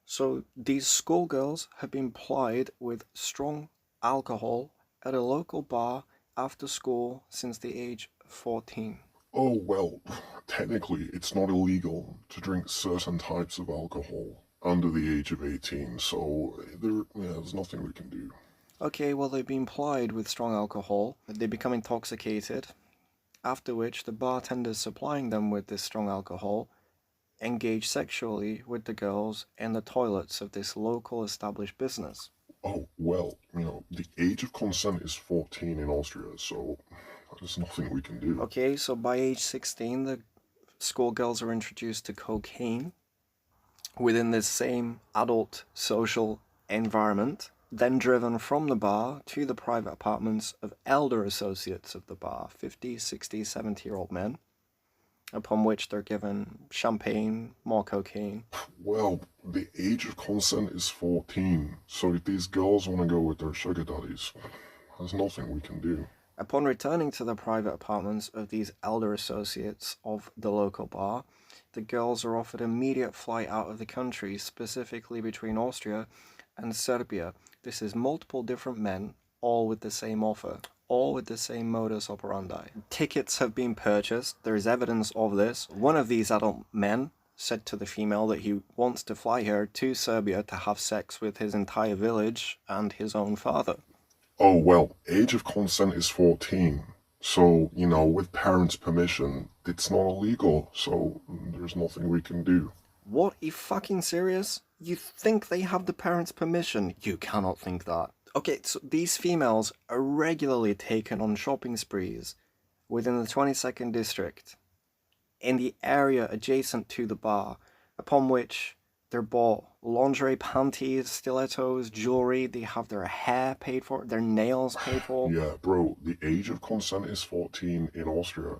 So these schoolgirls have been plied with strong alcohol at a local bar after school since the age of 14. Oh, well, technically, it's not illegal to drink certain types of alcohol under the age of 18, so there's nothing we can do. Okay, well, they've been plied with strong alcohol, they become intoxicated, after which the bartenders supplying them with this strong alcohol engage sexually with the girls in the toilets of this local established business. Oh, well, the age of consent is 14 in Austria, so there's nothing we can do. Okay, so by age 16, the schoolgirls are introduced to cocaine within this same adult social environment, then driven from the bar to the private apartments of elder associates of the bar, 50, 60, 70-year-old men, upon which they're given champagne, more cocaine. Well, the age of consent is 14, so if these girls want to go with their sugar daddies, there's nothing we can do. Upon returning to the private apartments of these elder associates of the local bar, the girls are offered immediate flight out of the country, specifically between Austria and Serbia. This is multiple different men, all with the same offer, all with the same modus operandi. Tickets have been purchased, there is evidence of this. One of these adult men said to the female that he wants to fly her to Serbia to have sex with his entire village and his own father. Oh, well, age of consent is 14. So, with parents' permission, it's not illegal, so there's nothing we can do. What, are you fucking serious? You think they have the parents' permission? You cannot think that. Okay, so these females are regularly taken on shopping sprees within the 22nd district, in the area adjacent to the bar, upon which they're bought lingerie, panties, stilettos, jewelry, they have their hair paid for, their nails paid for. Yeah, bro, the age of consent is 14 in Austria.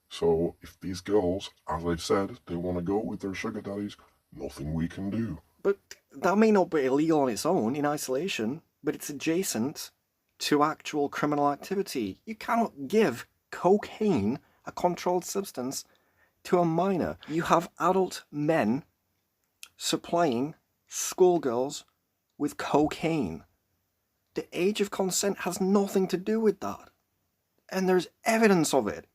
So, if these girls, as I've said, they want to go with their sugar daddies, nothing we can do. But that may not be illegal on its own, in isolation, but it's adjacent to actual criminal activity. You cannot give cocaine, a controlled substance, to a minor. You have adult men supplying schoolgirls with cocaine. The age of consent has nothing to do with that. And there's evidence of it.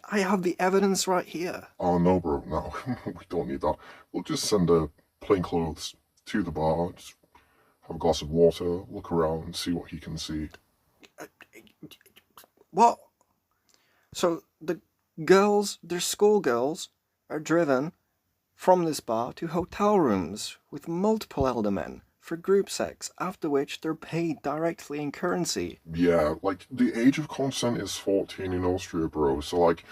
I have the evidence right here. Oh, no, bro, no, we don't need that. We'll just send a plain clothes to the bar, just have a glass of water, look around, see what he can see. What? So the girls, their schoolgirls, are driven from this bar to hotel rooms with multiple elder men for group sex, after which they're paid directly in currency. Yeah, like, the age of consent is 14 in Austria, bro. So, like,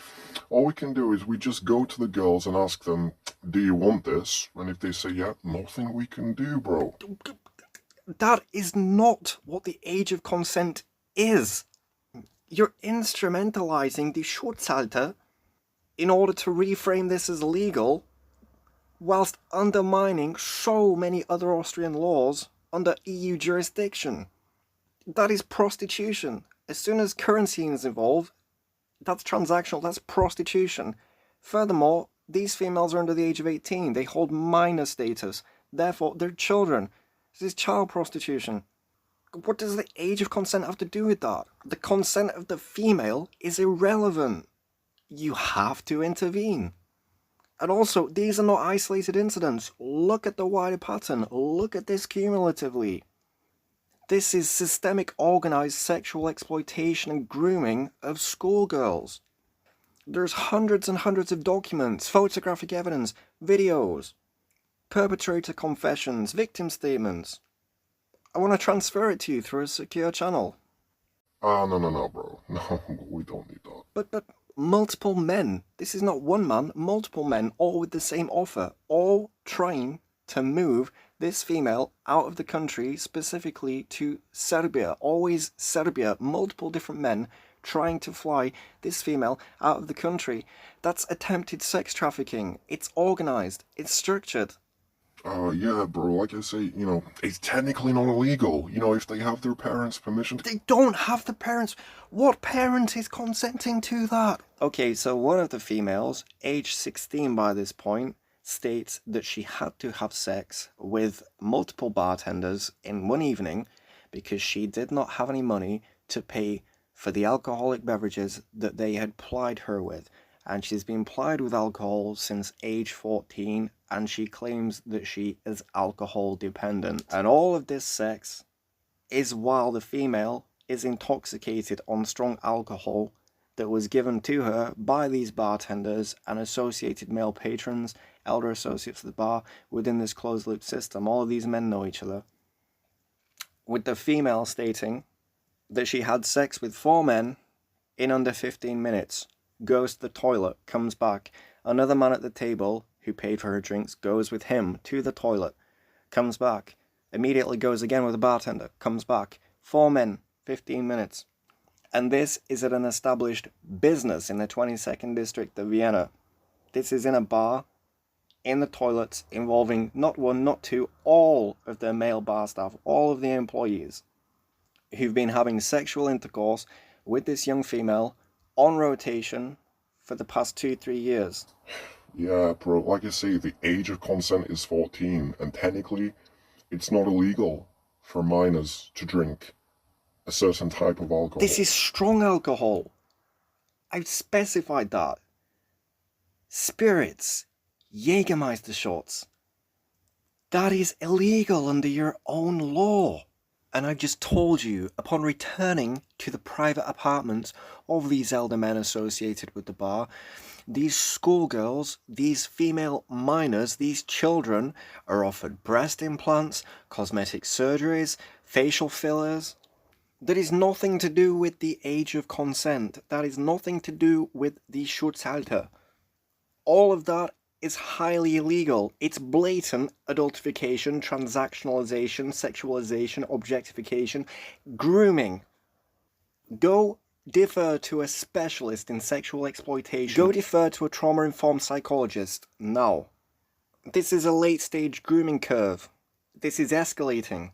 all we can do is we just go to the girls and ask them, do you want this? And if they say, yeah, nothing we can do, bro. That is not what the age of consent is. You're instrumentalizing the Schutzhalter in order to reframe this as legal, whilst undermining so many other Austrian laws under EU jurisdiction. That is prostitution. As soon as currency is involved, that's transactional, that's prostitution. Furthermore, these females are under the age of 18. They hold minor status. Therefore, they're children. This is child prostitution. What does the age of consent have to do with that? The consent of the female is irrelevant. You have to intervene. And also, these are not isolated incidents. Look at the wider pattern. Look at this cumulatively. This is systemic organized sexual exploitation and grooming of schoolgirls. There's hundreds and hundreds of documents, photographic evidence, videos, perpetrator confessions, victim statements. I want to transfer it to you through a secure channel. No, bro. No, we don't need that. But multiple men. This is not one man, multiple men, all with the same offer, all trying to move this female out of the country, specifically to Serbia. Always Serbia, multiple different men trying to fly this female out of the country. That's attempted sex trafficking. It's organized, it's structured. Yeah, bro, like I say, it's technically not illegal, if they have their parents' permission. They don't have the parents. What parent is consenting to that? Okay, so one of the females, age 16 by this point, states that she had to have sex with multiple bartenders in one evening because she did not have any money to pay for the alcoholic beverages that they had plied her with. And she's been plied with alcohol since age 14, and she claims that she is alcohol dependent. And all of this sex is while the female is intoxicated on strong alcohol that was given to her by these bartenders and associated male patrons, elder associates of the bar, within this closed-loop system. All of these men know each other. With the female stating that she had sex with 4 men in under 15 minutes, goes to the toilet, comes back. Another man at the table, who paid for her drinks, goes with him to the toilet, comes back, immediately goes again with the bartender, comes back. 4 men, 15 minutes. And this is at an established business in the 22nd district of Vienna. This is in a bar, in the toilets, involving not 1, not 2, all of the male bar staff, all of the employees, who've been having sexual intercourse with this young female on rotation for the past 2-3 years. Yeah, bro, like I say, the age of consent is 14, and technically, it's not illegal for minors to drink a certain type of alcohol. This is strong alcohol. I've specified that. Spirits, Jägermeister shots. That is illegal under your own law. And I've just told you, upon returning to the private apartments of these elder men associated with the bar, these schoolgirls, these female minors, these children are offered breast implants, cosmetic surgeries, facial fillers. That is nothing to do with the age of consent. That is nothing to do with the Schutzalter. All of that is highly illegal. It's blatant adultification, transactionalization, sexualization, objectification, grooming. Go defer to a specialist in sexual exploitation. Go defer to a trauma-informed psychologist. No. This is a late-stage grooming curve. This is escalating.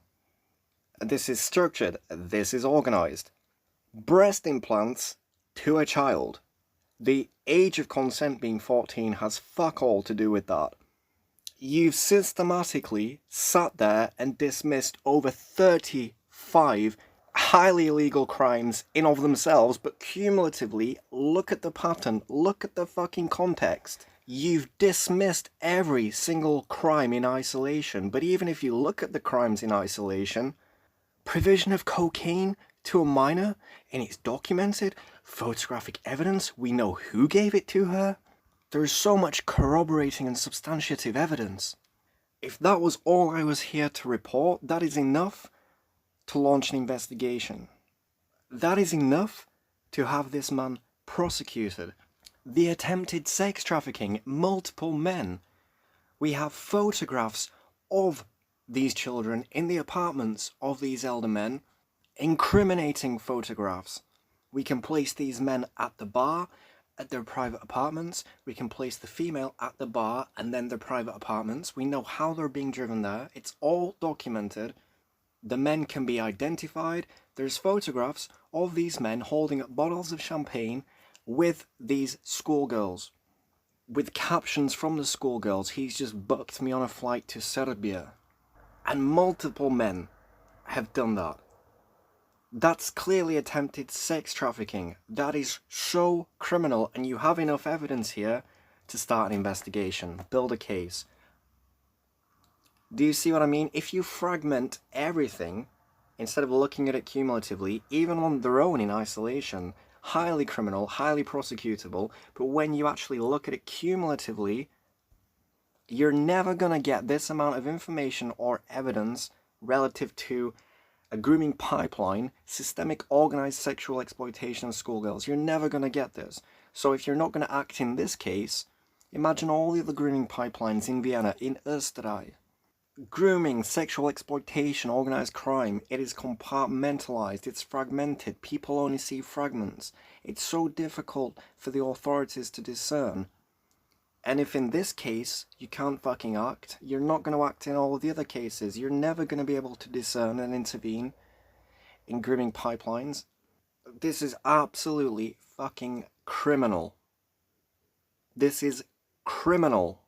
This is structured. This is organized. Breast implants to a child. The age of consent being 14 has fuck all to do with that. You've systematically sat there and dismissed over 35 highly illegal crimes in of themselves, but cumulatively, look at the pattern, look at the fucking context. You've dismissed every single crime in isolation, but even if you look at the crimes in isolation, provision of cocaine to a minor, and it's documented, photographic evidence, we know who gave it to her. There is so much corroborating and substantiative evidence. If that was all I was here to report, that is enough to launch an investigation. That is enough to have this man prosecuted. The attempted sex trafficking, multiple men. We have photographs of these children in the apartments of these elder men, incriminating photographs. We can place these men at the bar, at their private apartments. We can place the female at the bar and then their private apartments. We know how they're being driven there. It's all documented. The men can be identified. There's photographs of these men holding up bottles of champagne with these schoolgirls, with captions from the schoolgirls. He's just booked me on a flight to Serbia. And multiple men have done that. That's clearly attempted sex trafficking. That is so criminal, and you have enough evidence here to start an investigation, build a case. Do you see what I mean? If you fragment everything, instead of looking at it cumulatively, even on their own in isolation, highly criminal, highly prosecutable, but when you actually look at it cumulatively, you're never going to get this amount of information or evidence relative to a grooming pipeline, systemic organized sexual exploitation of schoolgirls. You're never going to get this. So if you're not going to act in this case, imagine all the other grooming pipelines in Vienna, in Österreich. Grooming, sexual exploitation, organized crime, it is compartmentalized, it's fragmented, people only see fragments. It's so difficult for the authorities to discern. And if in this case you can't fucking act, you're not going to act in all of the other cases. You're never going to be able to discern and intervene in grooming pipelines. This is absolutely fucking criminal. This is criminal.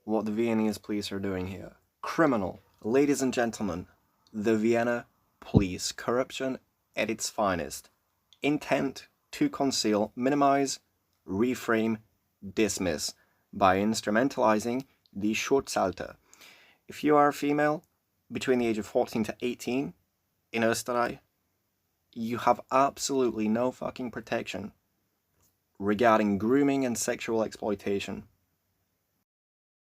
what the Viennese police are doing here. Criminal. Ladies and gentlemen, the Vienna police. Corruption at its finest. Intent to conceal, minimize, reframe, dismiss by instrumentalizing the Schutzalter. If you are a female between the age of 14 to 18 in Österreich, you have absolutely no fucking protection regarding grooming and sexual exploitation.